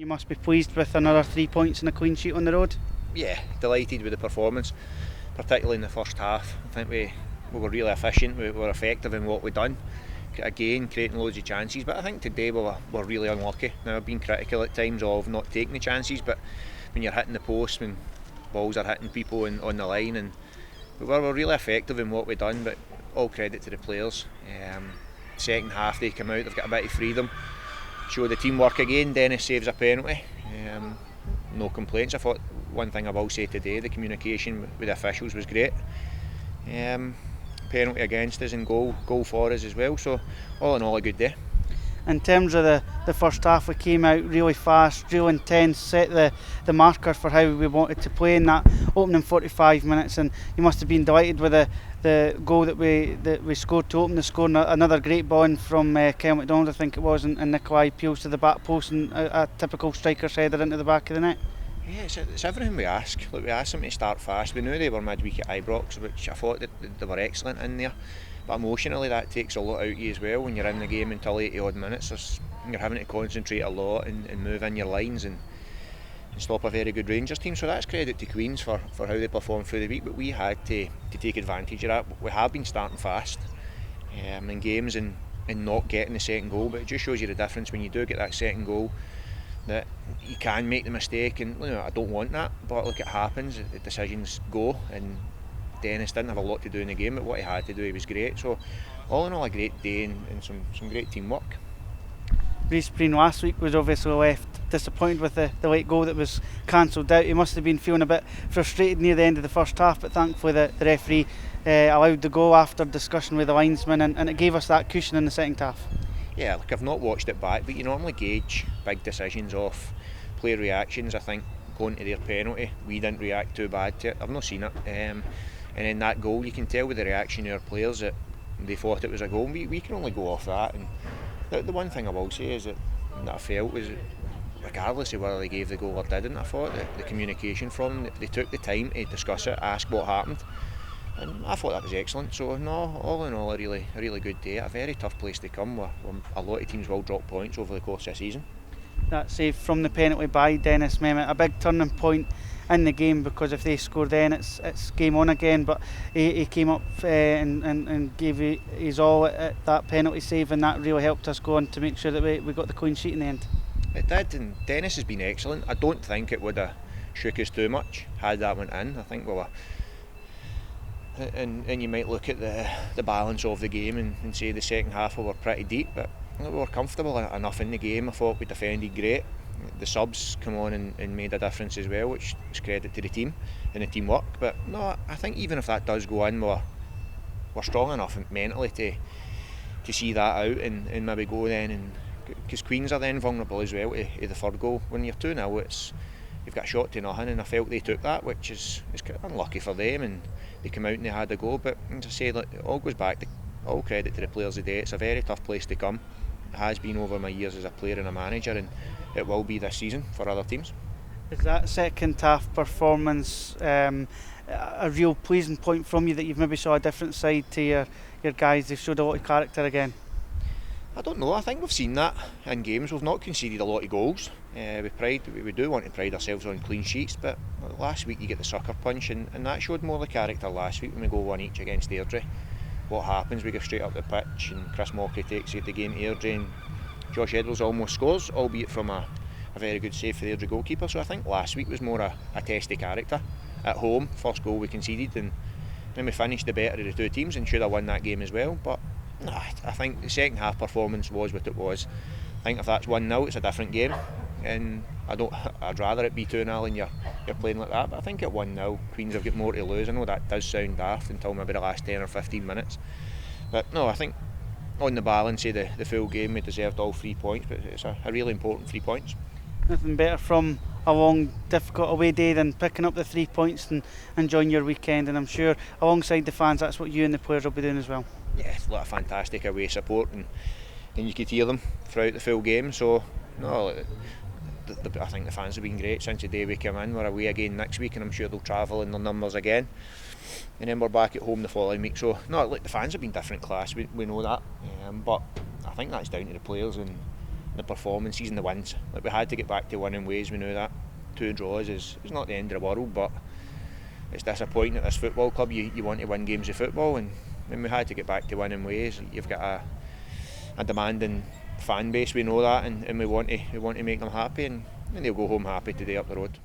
You must be pleased with another 3 points and a clean sheet on the road. Yeah, delighted with the performance, particularly in the first half. I think we were really efficient, we were effective in what we've done. Again, creating loads of chances, but I think today we were really unlucky. Now, I've been critical at times of not taking the chances, but when you're hitting the post, when balls are hitting people on the line, and we were really effective in what we've done, but all credit to the players. Second half they come out, they've got a bit of freedom, show the teamwork again. Dennis saves a penalty. No complaints. I thought one thing I will say today, the communication with the officials was great. Penalty against us and goal for us as well, so all in all a good day. In terms of the first half, we came out really fast, real intense, set the marker for how we wanted to play in that opening 45 minutes, and you must have been delighted with the goal that we scored to open the score. Another great ball in from Kyle McDonald, I think it was, and Nikolai peels to the back post and a typical striker's header into the back of the net. Yeah, it's everything we ask. Look, we asked them to start fast. We knew they were midweek at Ibrox, which I thought that they were excellent in there. But emotionally, that takes a lot out of you as well when you're in the game until 80 odd minutes. You're having to concentrate a lot and move in your lines and stop a very good Rangers team. So that's credit to Queens for how they performed through the week. But we had to take advantage of that. We have been starting fast in games and not getting the second goal. But it just shows you the difference when you do get that second goal, that you can make the mistake. And I don't want that, but look, it happens. The decisions go, and Dennis didn't have a lot to do in the game, but what he had to do, he was great. So all in all, a great day and some great teamwork. Rhys Breen last week was obviously left disappointed with the late goal that was cancelled out. He must have been feeling a bit frustrated near the end of the first half, but thankfully the referee allowed the goal after discussion with the linesman, and it gave us that cushion in the second half. Yeah, look, I've not watched it back, but you normally gauge big decisions off player reactions. I think going to their penalty, we didn't react too bad to it. I've not seen it. And in that goal, you can tell with the reaction of our players that they thought it was a goal. We can only go off that. And the one thing I will say is that I felt was, regardless of whether they gave the goal or didn't, I thought that the communication from them, they took the time to discuss it, ask what happened, and I thought that was excellent. So no, all in all, a really good day. A very tough place to come, where a lot of teams will drop points over the course of the season. That save from the penalty by Dennis Mehmet, a big turning point in the game, because if they score then it's game on again, but he came up and gave his all at that penalty save, and that really helped us go on to make sure that we got the clean sheet in the end. It did, and Dennis has been excellent. I don't think it would have shook us too much had that went in. I think we were, and you might look at the balance of the game and say the second half we were pretty deep, but we were comfortable enough in the game. I thought we defended great. The subs come on and made a difference as well, which is credit to the team and the teamwork. But no, I think even if that does go in, we're strong enough mentally to see that out and maybe go then, and because Queens are then vulnerable as well to the third goal. When you're 2-0, you've got a shot to nothing, and I felt they took that, which is unlucky for them, and they come out and they had a go. But as I say, look, it all goes back to all credit to the players today. It's a very tough place to come. It has been over my years as a player and a manager, and it will be this season for other teams. Is that second half performance a real pleasing point from you, that you've maybe saw a different side to your guys? They've showed a lot of character again. I don't know, I think we've seen that in games. We've not conceded a lot of goals. We do want to pride ourselves on clean sheets, but last week you get the sucker punch, and that showed more the character last week when we go one each against Airdrie. What happens, we go straight up the pitch and Chris Mockery takes the game to Airdrie, and Josh Edwards almost scores, albeit from a very good save for the Airdrie goalkeeper. So I think last week was more a test of character. At home, first goal we conceded, and then we finished the better of the two teams and should have won that game as well. But I think the second half performance was what it was. I think if that's 1-0, it's a different game, and I'd rather it be 2-0 and you're playing like that. But I think at 1-0, Queens have got more to lose. I know that does sound daft until maybe the last 10 or 15 minutes, but no, I think on the balance of the full game we deserved all 3 points, but it's a really important 3 points. Nothing better from a long, difficult away day than picking up the 3 points and enjoying your weekend, and I'm sure alongside the fans that's what you and the players will be doing as well. Yeah, a lot of fantastic away support, and you could hear them throughout the full game. So no, I think the fans have been great since the day we came in. We're away again next week, and I'm sure they'll travel in their numbers again, and then we're back at home the following week. So no, look, the fans have been different class, we know that, but I think that's down to the players and the performances and the wins. Like, we had to get back to winning ways. We knew that 2 draws is not the end of the world, but it's disappointing at this football club. You want to win games of football, and we had to get back to winning ways. You've got a demanding fan base, we know that, and we want to make them happy, and they'll go home happy today up the road.